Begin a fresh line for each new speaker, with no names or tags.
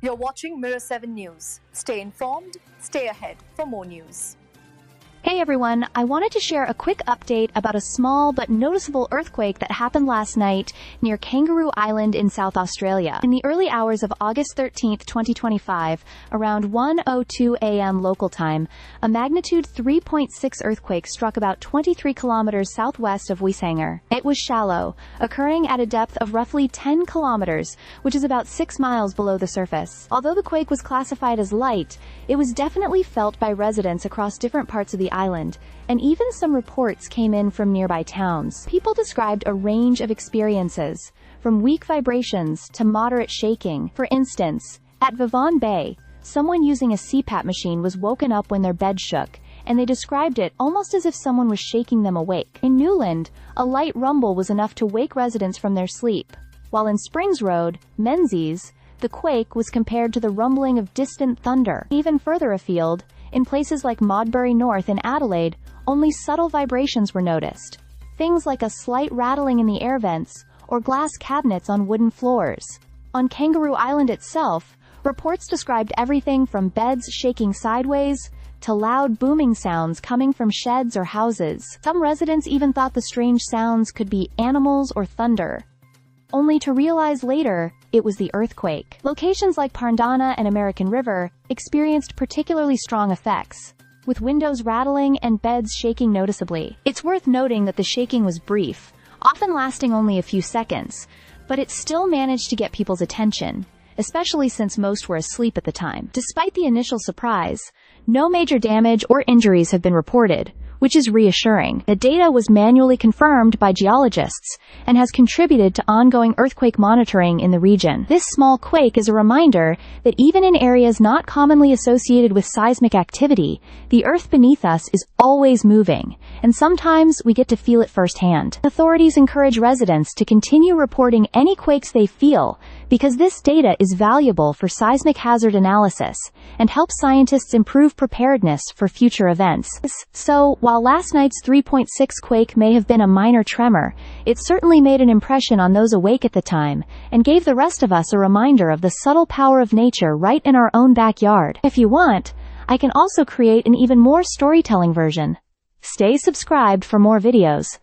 You're watching Mirror 7 News. Stay informed, stay ahead for more news.
Hey everyone, I wanted to share a quick update about a small but noticeable earthquake that happened last night near Kangaroo Island in South Australia. In the early hours of August 13, 2025, around 1:02 a.m. local time, a magnitude 3.6 earthquake struck about 23 kilometers southwest of Wisshanger. It was shallow, occurring at a depth of roughly 10 kilometers, which is about 6 miles below the surface. Although the quake was classified as light, it was definitely felt by residents across different parts of the island, and even some reports came in from nearby towns. People described a range of experiences, from weak vibrations to moderate shaking. For instance, at Vivon Bay, someone using a CPAP machine was woken up when their bed shook, and they described it almost as if someone was shaking them awake. In Newland, a light rumble was enough to wake residents from their sleep, while in Springs Road, Menzies, the quake was compared to the rumbling of distant thunder. Even further afield, in places like Modbury North and Adelaide, only subtle vibrations were noticed. Things like a slight rattling in the air vents or glass cabinets on wooden floors. On Kangaroo Island itself, reports described everything from beds shaking sideways to loud booming sounds coming from sheds or houses. Some residents even thought the strange sounds could be animals or thunder, only to realize later it was the earthquake. Locations like Parndana and American River experienced particularly strong effects, with windows rattling and beds shaking noticeably. It's worth noting that the shaking was brief, often lasting only a few seconds, but it still managed to get people's attention, especially since most were asleep at the time. Despite the initial surprise, no major damage or injuries have been reported, which is reassuring. The data was manually confirmed by geologists and has contributed to ongoing earthquake monitoring in the region. This small quake is a reminder that even in areas not commonly associated with seismic activity, the earth beneath us is always moving, and sometimes we get to feel it firsthand. Authorities encourage residents to continue reporting any quakes they feel, because this data is valuable for seismic hazard analysis and helps scientists improve preparedness for future events. So, while last night's 3.6 quake may have been a minor tremor, it certainly made an impression on those awake at the time, and gave the rest of us a reminder of the subtle power of nature right in our own backyard. If you want, I can also create an even more storytelling version. Stay subscribed for more videos.